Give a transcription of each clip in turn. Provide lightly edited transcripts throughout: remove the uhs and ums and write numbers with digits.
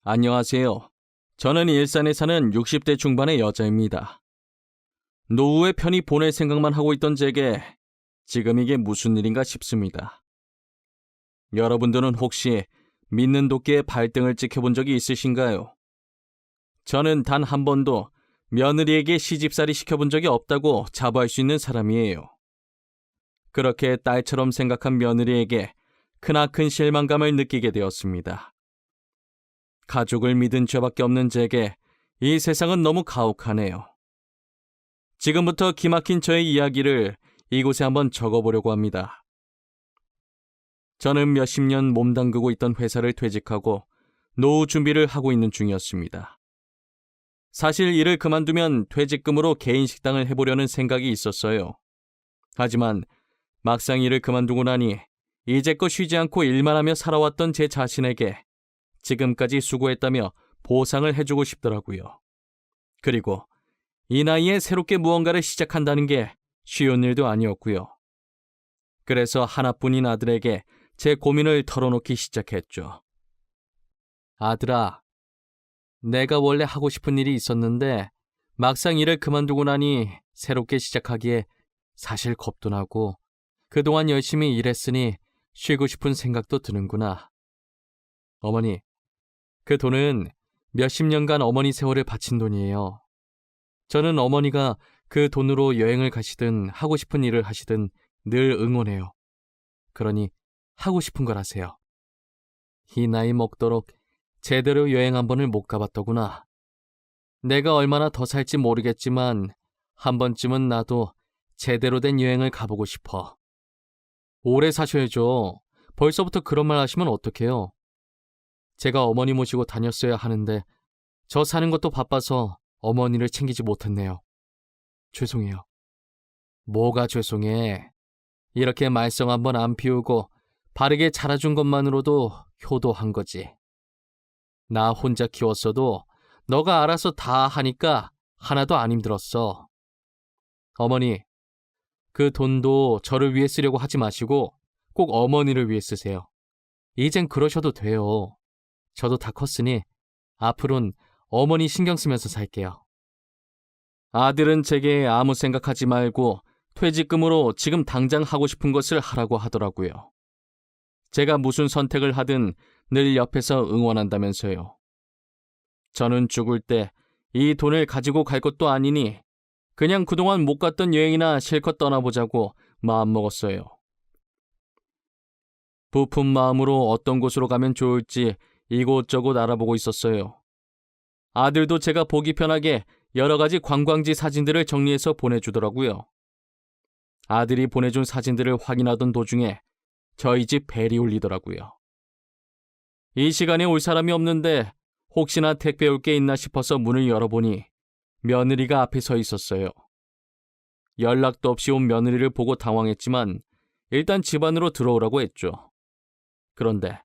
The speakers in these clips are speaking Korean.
안녕하세요. 저는 일산에 사는 60대 중반의 여자입니다. 노후에 편히 보낼 생각만 하고 있던 제게 지금 이게 무슨 일인가 싶습니다. 여러분들은 혹시 믿는 도끼에 발등을 찍혀본 적이 있으신가요? 저는 단 한 번도 며느리에게 시집살이 시켜본 적이 없다고 자부할 수 있는 사람이에요. 그렇게 딸처럼 생각한 며느리에게 크나큰 실망감을 느끼게 되었습니다. 가족을 믿은 죄밖에 없는 제게 이 세상은 너무 가혹하네요. 지금부터 기막힌 저의 이야기를 이곳에 한번 적어보려고 합니다. 저는 몇십 년 몸담그고 있던 회사를 퇴직하고 노후 준비를 하고 있는 중이었습니다. 사실 일을 그만두면 퇴직금으로 개인 식당을 해보려는 생각이 있었어요. 하지만 막상 일을 그만두고 나니 이제껏 쉬지 않고 일만 하며 살아왔던 제 자신에게 지금까지 수고했다며 보상을 해주고 싶더라고요. 그리고 이 나이에 새롭게 무언가를 시작한다는 게 쉬운 일도 아니었고요. 그래서 하나뿐인 아들에게 제 고민을 털어놓기 시작했죠. 아들아, 내가 원래 하고 싶은 일이 있었는데 막상 일을 그만두고 나니 새롭게 시작하기에 사실 겁도 나고 그동안 열심히 일했으니 쉬고 싶은 생각도 드는구나. 어머니, 그 돈은 몇십 년간 어머니 세월을 바친 돈이에요. 저는 어머니가 그 돈으로 여행을 가시든 하고 싶은 일을 하시든 늘 응원해요. 그러니 하고 싶은 걸 하세요. 이 나이 먹도록 제대로 여행 한 번을 못 가봤더구나. 내가 얼마나 더 살지 모르겠지만 한 번쯤은 나도 제대로 된 여행을 가보고 싶어. 오래 사셔야죠. 벌써부터 그런 말 하시면 어떡해요. 제가 어머니 모시고 다녔어야 하는데 저 사는 것도 바빠서 어머니를 챙기지 못했네요. 죄송해요. 뭐가 죄송해. 이렇게 말썽 한번 안 피우고 바르게 자라준 것만으로도 효도한 거지. 나 혼자 키웠어도 너가 알아서 다 하니까 하나도 안 힘들었어. 어머니, 그 돈도 저를 위해 쓰려고 하지 마시고 꼭 어머니를 위해 쓰세요. 이젠 그러셔도 돼요. 저도 다 컸으니 앞으로는 어머니 신경 쓰면서 살게요. 아들은 제게 아무 생각하지 말고 퇴직금으로 지금 당장 하고 싶은 것을 하라고 하더라고요. 제가 무슨 선택을 하든 늘 옆에서 응원한다면서요. 저는 죽을 때 이 돈을 가지고 갈 것도 아니니 그냥 그동안 못 갔던 여행이나 실컷 떠나보자고 마음먹었어요. 부푼 마음으로 어떤 곳으로 가면 좋을지 이곳저곳 알아보고 있었어요. 아들도 제가 보기 편하게 여러 가지 관광지 사진들을 정리해서 보내주더라고요. 아들이 보내준 사진들을 확인하던 도중에 저희 집 벨이 울리더라고요. 이 시간에 올 사람이 없는데 혹시나 택배 올 게 있나 싶어서 문을 열어보니 며느리가 앞에 서 있었어요. 연락도 없이 온 며느리를 보고 당황했지만 일단 집 안으로 들어오라고 했죠. 그런데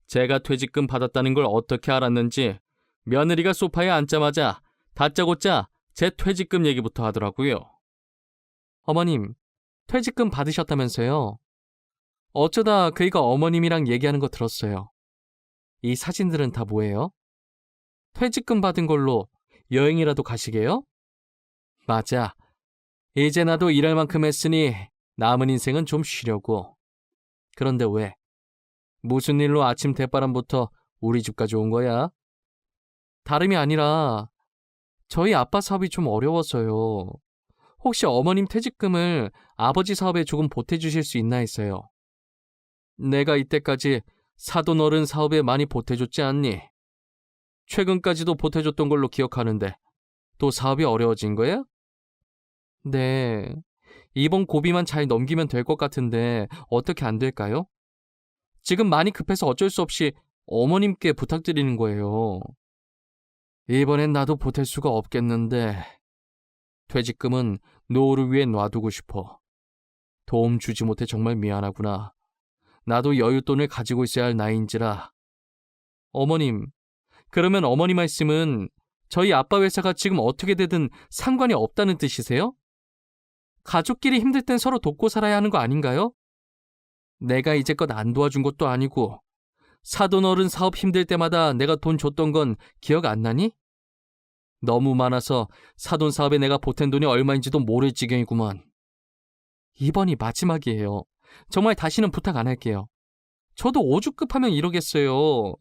제가 퇴직금 받았다는 걸 어떻게 알았는지 며느리가 소파에 앉자마자 다짜고짜 제 퇴직금 얘기부터 하더라고요. 어머님, 퇴직금 받으셨다면서요? 어쩌다 그이가 어머님이랑 얘기하는 거 들었어요. 이 사진들은 다 뭐예요? 퇴직금 받은 걸로 여행이라도 가시게요? 맞아. 이제 나도 일할 만큼 했으니 남은 인생은 좀 쉬려고. 그런데 왜? 무슨 일로 아침 대바람부터 우리 집까지 온 거야? 다름이 아니라 저희 아빠 사업이 좀 어려워서요. 혹시 어머님 퇴직금을 아버지 사업에 조금 보태주실 수 있나 했어요. 내가 이때까지 사돈 어른 사업에 많이 보태줬지 않니? 최근까지도 보태줬던 걸로 기억하는데 또 사업이 어려워진 거야? 네, 이번 고비만 잘 넘기면 될 것 같은데 어떻게 안 될까요? 지금 많이 급해서 어쩔 수 없이 어머님께 부탁드리는 거예요. 이번엔 나도 보탤 수가 없겠는데 퇴직금은 노후를 위해 놔두고 싶어. 도움 주지 못해 정말 미안하구나. 나도 여윳돈을 가지고 있어야 할 나이인지라. 어머님, 그러면 어머니 말씀은 저희 아빠 회사가 지금 어떻게 되든 상관이 없다는 뜻이세요? 가족끼리 힘들 땐 서로 돕고 살아야 하는 거 아닌가요? 내가 이제껏 안 도와준 것도 아니고 사돈어른 사업 힘들 때마다 내가 돈 줬던 건 기억 안 나니? 너무 많아서 사돈 사업에 내가 보탠 돈이 얼마인지도 모를 지경이구만. 이번이 마지막이에요. 정말 다시는 부탁 안 할게요. 저도 오죽급하면 이러겠어요.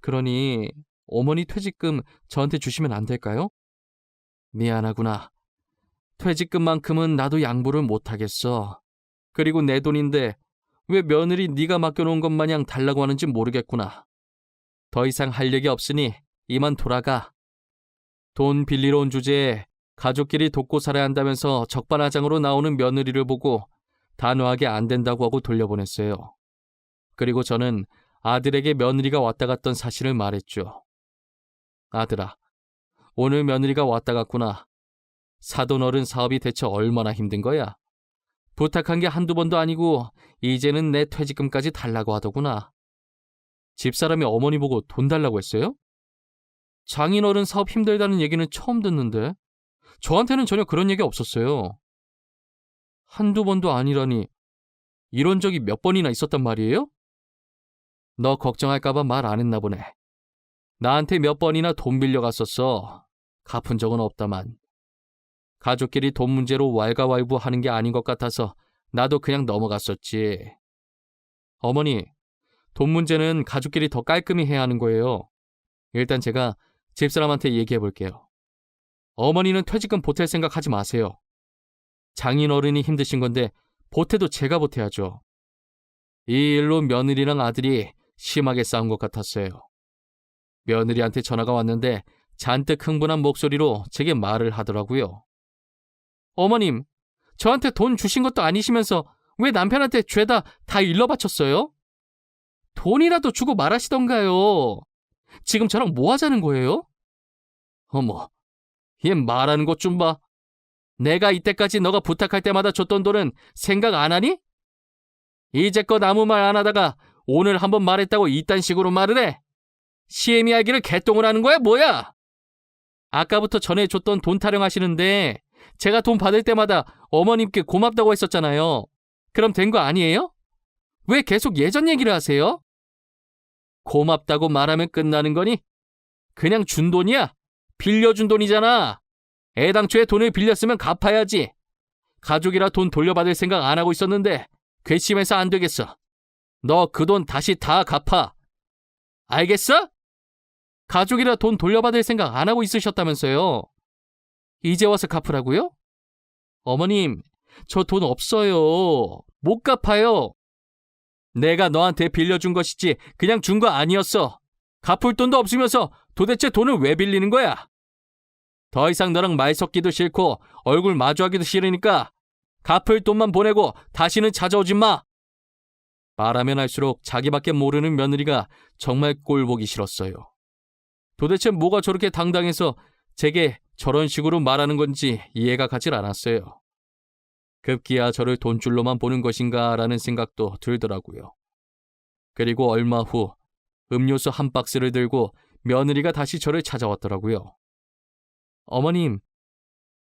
그러니 어머니 퇴직금 저한테 주시면 안 될까요? 미안하구나. 퇴직금만큼은 나도 양보를 못하겠어. 그리고 내 돈인데 왜 며느리 네가 맡겨놓은 것 마냥 달라고 하는지 모르겠구나. 더 이상 할 얘기 없으니 이만 돌아가. 돈 빌리러 온 주제에 가족끼리 돕고 살아야 한다면서 적반하장으로 나오는 며느리를 보고 단호하게 안 된다고 하고 돌려보냈어요. 그리고 저는 아들에게 며느리가 왔다 갔던 사실을 말했죠. 아들아, 오늘 며느리가 왔다 갔구나. 사돈어른 사업이 대체 얼마나 힘든 거야? 부탁한 게 한두 번도 아니고 이제는 내 퇴직금까지 달라고 하더구나. 집사람이 어머니 보고 돈 달라고 했어요? 장인어른 사업 힘들다는 얘기는 처음 듣는데 저한테는 전혀 그런 얘기 없었어요. 한두 번도 아니라니 이런 적이 몇 번이나 있었단 말이에요? 너 걱정할까봐 말 안 했나 보네. 나한테 몇 번이나 돈 빌려갔었어. 갚은 적은 없다만. 가족끼리 돈 문제로 왈가왈부하는 게 아닌 것 같아서 나도 그냥 넘어갔었지. 어머니, 돈 문제는 가족끼리 더 깔끔히 해야 하는 거예요. 일단 제가 집사람한테 얘기해 볼게요. 어머니는 퇴직금 보탤 생각 하지 마세요. 장인어른이 힘드신 건데 보태도 제가 보태야죠. 이 일로 며느리랑 아들이 심하게 싸운 것 같았어요. 며느리한테 전화가 왔는데 잔뜩 흥분한 목소리로 제게 말을 하더라고요. 어머님, 저한테 돈 주신 것도 아니시면서 왜 남편한테 죄다 다 일러 바쳤어요? 돈이라도 주고 말하시던가요. 지금 저랑 뭐 하자는 거예요? 어머, 얘 말하는 것 좀 봐. 내가 이때까지 너가 부탁할 때마다 줬던 돈은 생각 안 하니? 이제껏 아무 말 안 하다가 오늘 한번 말했다고 이딴 식으로 말을 해? 시애미 알기를 개똥을 하는 거야 뭐야? 아까부터 전해줬던 돈 타령하시는데 제가 돈 받을 때마다 어머님께 고맙다고 했었잖아요. 그럼 된 거 아니에요? 왜 계속 예전 얘기를 하세요? 고맙다고 말하면 끝나는 거니? 그냥 준 돈이야? 빌려준 돈이잖아. 애당초에 돈을 빌렸으면 갚아야지. 가족이라 돈 돌려받을 생각 안 하고 있었는데 괘씸해서 안 되겠어. 너 그 돈 다시 다 갚아. 알겠어? 가족이라 돈 돌려받을 생각 안 하고 있으셨다면서요. 이제 와서 갚으라고요? 어머님, 저 돈 없어요. 못 갚아요. 내가 너한테 빌려준 것이지 그냥 준 거 아니었어. 갚을 돈도 없으면서 도대체 돈을 왜 빌리는 거야? 더 이상 너랑 말 섞기도 싫고 얼굴 마주하기도 싫으니까 갚을 돈만 보내고 다시는 찾아오지 마. 말하면 할수록 자기밖에 모르는 며느리가 정말 꼴보기 싫었어요. 도대체 뭐가 저렇게 당당해서 제게 저런 식으로 말하는 건지 이해가 가질 않았어요. 급기야 저를 돈줄로만 보는 것인가 라는 생각도 들더라고요. 그리고 얼마 후 음료수 한 박스를 들고 며느리가 다시 저를 찾아왔더라고요. 어머님,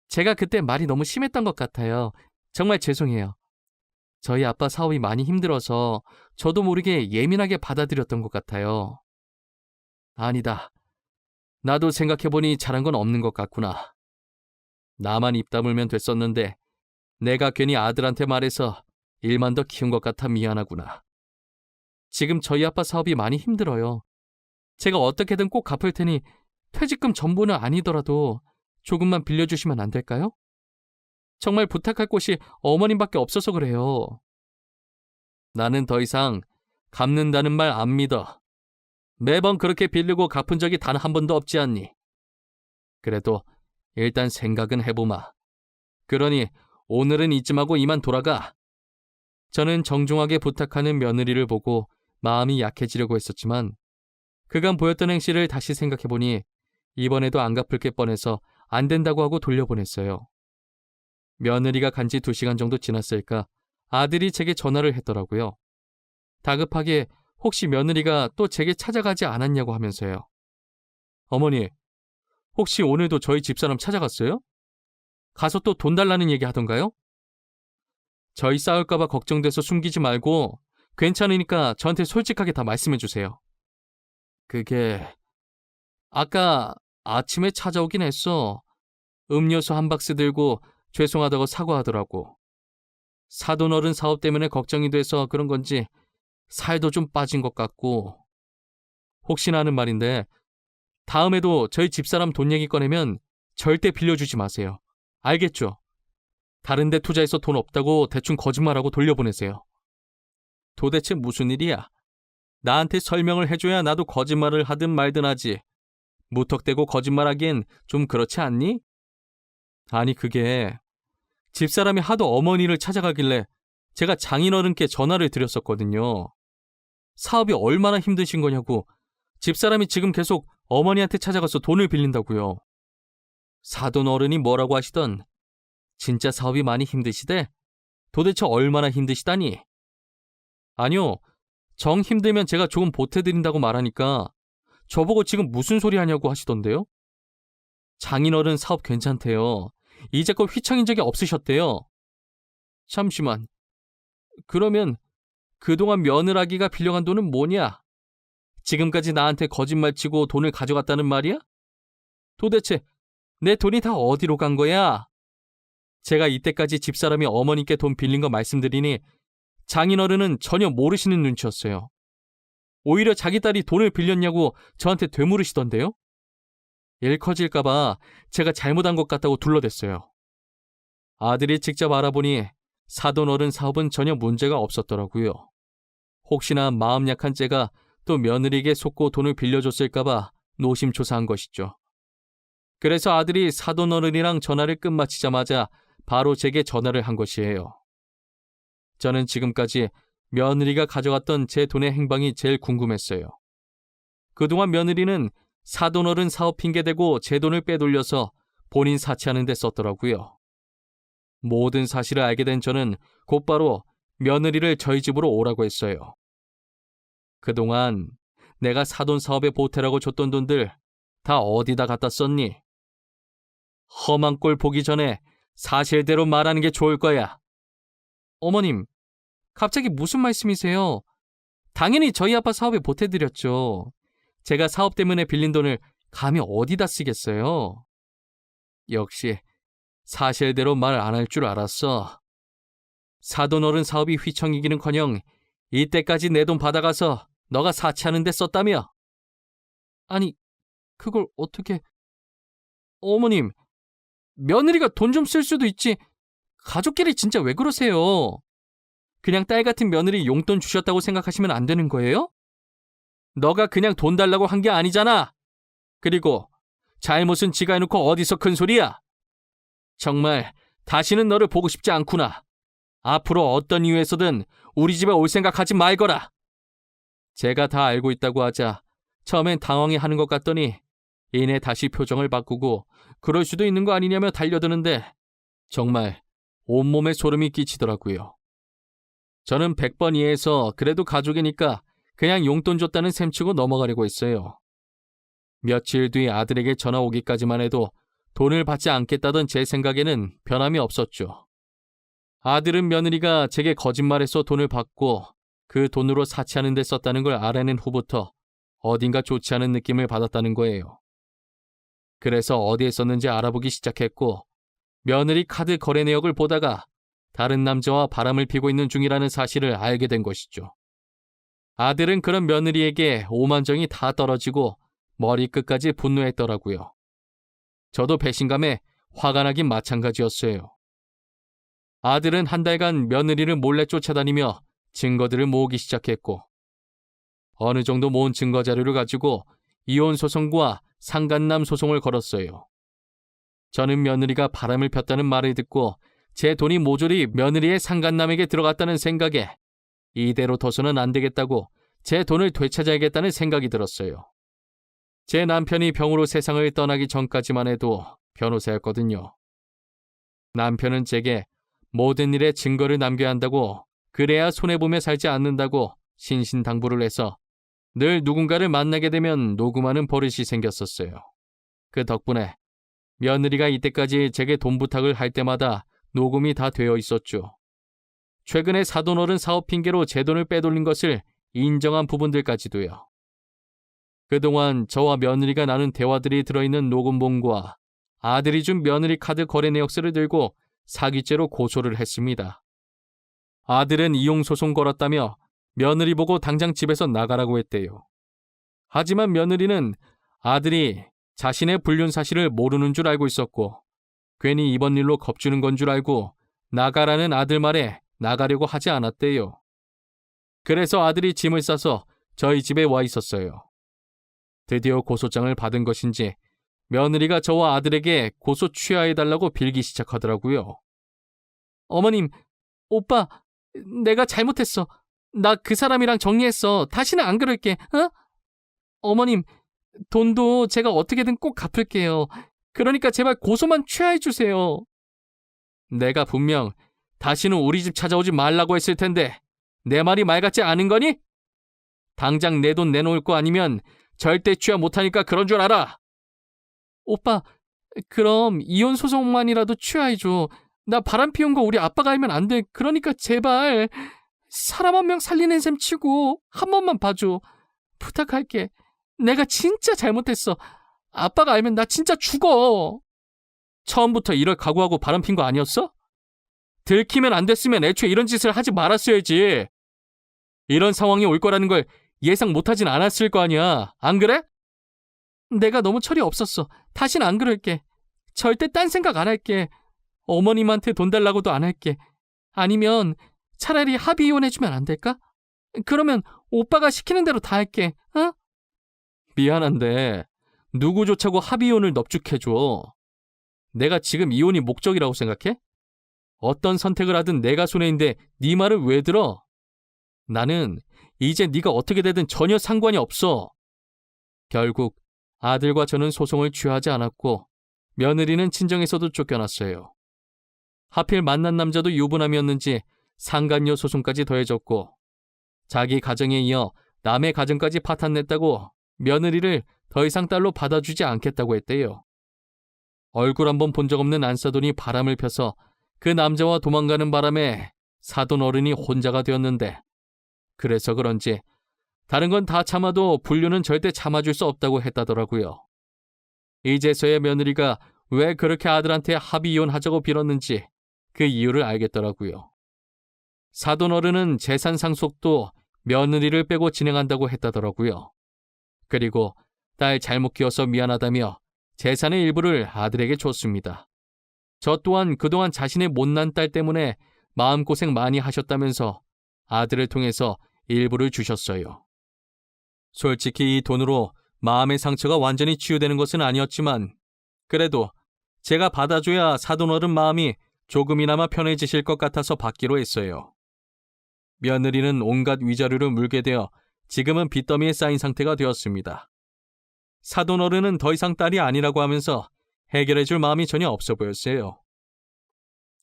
제가 그때 말이 너무 심했던 것 같아요. 정말 죄송해요. 저희 아빠 사업이 많이 힘들어서 저도 모르게 예민하게 받아들였던 것 같아요. 아니다. 나도 생각해보니 잘한 건 없는 것 같구나. 나만 입 다물면 됐었는데 내가 괜히 아들한테 말해서 일만 더 키운 것 같아 미안하구나. 지금 저희 아빠 사업이 많이 힘들어요. 제가 어떻게든 꼭 갚을 테니 퇴직금 전부는 아니더라도 조금만 빌려주시면 안 될까요? 정말 부탁할 곳이 어머님밖에 없어서 그래요. 나는 더 이상 갚는다는 말 안 믿어. 매번 그렇게 빌리고 갚은 적이 단 한 번도 없지 않니? 그래도 일단 생각은 해보마. 그러니 오늘은 이쯤하고 이만 돌아가. 저는 정중하게 부탁하는 며느리를 보고 마음이 약해지려고 했었지만 그간 보였던 행실을 다시 생각해보니 이번에도 안 갚을 게 뻔해서 안 된다고 하고 돌려보냈어요. 며느리가 간 지 2시간 정도 지났을까 아들이 제게 전화를 했더라고요. 다급하게 혹시 며느리가 또 제게 찾아가지 않았냐고 하면서요. 어머니, 혹시 오늘도 저희 집사람 찾아갔어요? 가서 또 돈 달라는 얘기 하던가요? 저희 싸울까봐 걱정돼서 숨기지 말고 괜찮으니까 저한테 솔직하게 다 말씀해 주세요. 그게 아까 아침에 찾아오긴 했어. 음료수 한 박스 들고 죄송하다고 사과하더라고. 사돈 사업 때문에 걱정이 돼서 그런 건지 살도 좀 빠진 것 같고. 혹시나 하는 말인데 다음에도 저희 집사람 돈 얘기 꺼내면 절대 빌려주지 마세요. 알겠죠? 다른 데 투자해서 돈 없다고 대충 거짓말하고 돌려보내세요. 도대체 무슨 일이야? 나한테 설명을 해줘야 나도 거짓말을 하든 말든 하지. 무턱대고 거짓말하기엔 좀 그렇지 않니? 아니 그게 집사람이 하도 어머니를 찾아가길래 제가 장인어른께 전화를 드렸었거든요. 사업이 얼마나 힘드신 거냐고 집사람이 지금 계속 어머니한테 찾아가서 돈을 빌린다고요. 사돈 어른이 뭐라고 하시던 진짜 사업이 많이 힘드시대? 도대체 얼마나 힘드시다니? 아니요. 정 힘들면 제가 조금 보태드린다고 말하니까 저보고 지금 무슨 소리 하냐고 하시던데요? 장인어른 사업 괜찮대요. 이제껏 휘청인 적이 없으셨대요. 잠시만. 그러면 그동안 며느라기가 빌려간 돈은 뭐냐? 지금까지 나한테 거짓말 치고 돈을 가져갔다는 말이야? 도대체 내 돈이 다 어디로 간 거야? 제가 이때까지 집사람이 어머니께 돈 빌린 거 말씀드리니 장인어른은 전혀 모르시는 눈치였어요. 오히려 자기 딸이 돈을 빌렸냐고 저한테 되물으시던데요? 일 커질까봐 제가 잘못한 것 같다고 둘러댔어요. 아들이 직접 알아보니 사돈 사업은 전혀 문제가 없었더라고요. 혹시나 마음 약한 째가 또 며느리에게 속고 돈을 빌려줬을까봐 노심초사한 것이죠. 그래서 아들이 사돈 어른이랑 전화를 끝마치자마자 바로 제게 전화를 한 것이에요. 저는 지금까지 며느리가 가져갔던 제 돈의 행방이 제일 궁금했어요. 그동안 며느리는 사돈 사업 핑계대고 제 돈을 빼돌려서 본인 사치하는 데 썼더라고요. 모든 사실을 알게 된 저는 곧바로 며느리를 저희 집으로 오라고 했어요. 그동안 내가 사돈 사업에 보태라고 줬던 돈들 다 어디다 갖다 썼니? 험한 꼴 보기 전에 사실대로 말하는 게 좋을 거야. 어머님, 갑자기 무슨 말씀이세요? 당연히 저희 아빠 사업에 보태드렸죠. 제가 사업 때문에 빌린 돈을 감히 어디다 쓰겠어요? 역시 사실대로 말 안 할 줄 알았어. 사돈 사업이 휘청이기는커녕 이때까지 내 돈 받아가서 너가 사치하는 데 썼다며? 아니, 그걸 어떻게... 어머님, 며느리가 돈 좀 쓸 수도 있지. 가족끼리 진짜 왜 그러세요? 그냥 딸 같은 며느리 용돈 주셨다고 생각하시면 안 되는 거예요? 너가 그냥 돈 달라고 한 게 아니잖아. 그리고 잘못은 지가 해놓고 어디서 큰 소리야? 정말 다시는 너를 보고 싶지 않구나. 앞으로 어떤 이유에서든 우리 집에 올 생각하지 말거라. 제가 다 알고 있다고 하자 처음엔 당황해하는 것 같더니 이내 다시 표정을 바꾸고 그럴 수도 있는 거 아니냐며 달려드는데 정말 온몸에 소름이 끼치더라고요. 저는 100번 이해해서 그래도 가족이니까 그냥 용돈 줬다는 셈치고 넘어가려고 했어요. 며칠 뒤 아들에게 전화 오기까지만 해도 돈을 받지 않겠다던 제 생각에는 변함이 없었죠. 아들은 며느리가 제게 거짓말해서 돈을 받고 그 돈으로 사치하는 데 썼다는 걸 알아낸 후부터 어딘가 좋지 않은 느낌을 받았다는 거예요. 그래서 어디에 썼는지 알아보기 시작했고 며느리 카드 거래 내역을 보다가 다른 남자와 바람을 피고 있는 중이라는 사실을 알게 된 것이죠. 아들은 그런 며느리에게 오만정이 다 떨어지고 머리끝까지 분노했더라고요. 저도 배신감에 화가 나긴 마찬가지였어요. 아들은 한 달간 며느리를 몰래 쫓아다니며 증거들을 모으기 시작했고 어느 정도 모은 증거 자료를 가지고 이혼 소송과 상간남 소송을 걸었어요. 저는 며느리가 바람을 폈다는 말을 듣고 제 돈이 모조리 며느리의 상간남에게 들어갔다는 생각에 이대로 둬서는 안 되겠다고 제 돈을 되찾아야겠다는 생각이 들었어요. 제 남편이 병으로 세상을 떠나기 전까지만 해도 변호사였거든요. 남편은 제게 모든 일에 증거를 남겨야 한다고 그래야 손해보며 살지 않는다고 신신당부를 해서 늘 누군가를 만나게 되면 녹음하는 버릇이 생겼었어요. 그 덕분에 며느리가 이때까지 제게 돈 부탁을 할 때마다 녹음이 다 되어 있었죠. 최근에 사돈 사업 핑계로 제 돈을 빼돌린 것을 인정한 부분들까지도요. 그동안 저와 며느리가 나눈 대화들이 들어있는 녹음본과 아들이 준 며느리 카드 거래 내역서를 들고 사기죄로 고소를 했습니다. 아들은 이용소송 걸었다며 며느리 보고 당장 집에서 나가라고 했대요. 하지만 며느리는 아들이 자신의 불륜 사실을 모르는 줄 알고 있었고 괜히 이번 일로 겁주는 건 줄 알고 나가라는 아들 말에 나가려고 하지 않았대요. 그래서 아들이 짐을 싸서 저희 집에 와 있었어요. 드디어 고소장을 받은 것인지 며느리가 저와 아들에게 고소 취하해달라고 빌기 시작하더라고요. 어머님, 오빠, 내가 잘못했어. 나 그 사람이랑 정리했어. 다시는 안 그럴게. 어머님, 돈도 제가 어떻게든 꼭 갚을게요. 그러니까 제발 고소만 취하해주세요. 내가 분명 다시는 우리 집 찾아오지 말라고 했을 텐데 내 말이 말 같지 않은 거니? 당장 내 돈 내놓을 거 아니면 절대 취하 못하니까 그런 줄 알아. 오빠, 그럼 이혼 소송만이라도 취하해줘. 나 바람 피운 거 우리 아빠가 알면 안 돼. 그러니까 제발 사람 한 명 살리는 셈 치고 한 번만 봐줘. 부탁할게. 내가 진짜 잘못했어. 아빠가 알면 나 진짜 죽어. 처음부터 이럴 각오하고 바람 핀 거 아니었어? 들키면 안 됐으면 애초에 이런 짓을 하지 말았어야지. 이런 상황이 올 거라는 걸 예상 못하진 않았을 거 아니야. 안 그래? 내가 너무 철이 없었어. 다신 안 그럴게. 절대 딴 생각 안 할게. 어머님한테 돈 달라고도 안 할게. 아니면 차라리 합의 이혼해주면 안 될까? 그러면 오빠가 시키는 대로 다 할게. 어? 미안한데 누구조차고 합의 이혼을 넙죽해줘. 내가 지금 이혼이 목적이라고 생각해? 어떤 선택을 하든 내가 손해인데 네 말을 왜 들어? 나는 이제 네가 어떻게 되든 전혀 상관이 없어. 결국 아들과 저는 소송을 취하지 않았고 며느리는 친정에서도 쫓겨났어요. 하필 만난 남자도 유부남이었는지 상간녀 소송까지 더해졌고 자기 가정에 이어 남의 가정까지 파탄냈다고 며느리를 더 이상 딸로 받아주지 않겠다고 했대요. 얼굴 한번 본 적 없는 안사돈이 바람을 펴서 그 남자와 도망가는 바람에 사돈 어른이 혼자가 되었는데 그래서 그런지 다른 건 다 참아도 불륜은 절대 참아줄 수 없다고 했다더라고요. 이제서야 며느리가 왜 그렇게 아들한테 합의 이혼하자고 빌었는지 그 이유를 알겠더라고요. 사돈 어른은 재산 상속도 며느리를 빼고 진행한다고 했다더라고요. 그리고 딸 잘못 키워서 미안하다며 재산의 일부를 아들에게 줬습니다. 저 또한 그동안 자신의 못난 딸 때문에 마음고생 많이 하셨다면서 아들을 통해서 일부를 주셨어요. 솔직히 이 돈으로 마음의 상처가 완전히 치유되는 것은 아니었지만 그래도 제가 받아줘야 사돈어른 마음이 조금이나마 편해지실 것 같아서 받기로 했어요. 며느리는 온갖 위자료를 물게 되어 지금은 빚더미에 쌓인 상태가 되었습니다. 사돈어른은 더 이상 딸이 아니라고 하면서 해결해줄 마음이 전혀 없어 보였어요.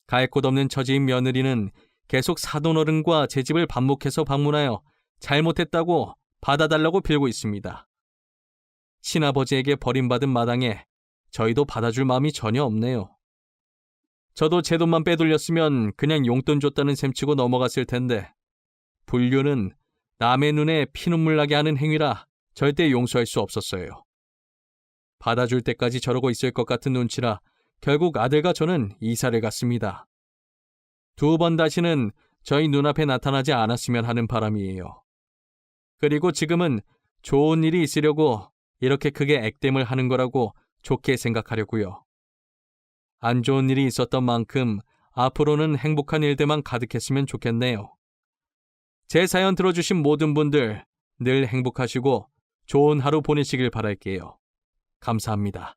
갈 곳 없는 처지인 며느리는 계속 사돈어른과 제 집을 반복해서 방문하여 잘못했다고 받아달라고 빌고 있습니다. 친아버지에게 버림받은 마당에 저희도 받아줄 마음이 전혀 없네요. 저도 제 돈만 빼돌렸으면 그냥 용돈 줬다는 셈치고 넘어갔을 텐데 불륜은 남의 눈에 피눈물 나게 하는 행위라 절대 용서할 수 없었어요. 받아줄 때까지 저러고 있을 것 같은 눈치라 결국 아들과 저는 이사를 갔습니다. 2번 다시는 저희 눈앞에 나타나지 않았으면 하는 바람이에요. 그리고 지금은 좋은 일이 있으려고 이렇게 크게 액땜을 하는 거라고 좋게 생각하려고요. 안 좋은 일이 있었던 만큼 앞으로는 행복한 일들만 가득했으면 좋겠네요. 제 사연 들어주신 모든 분들 늘 행복하시고 좋은 하루 보내시길 바랄게요. 감사합니다.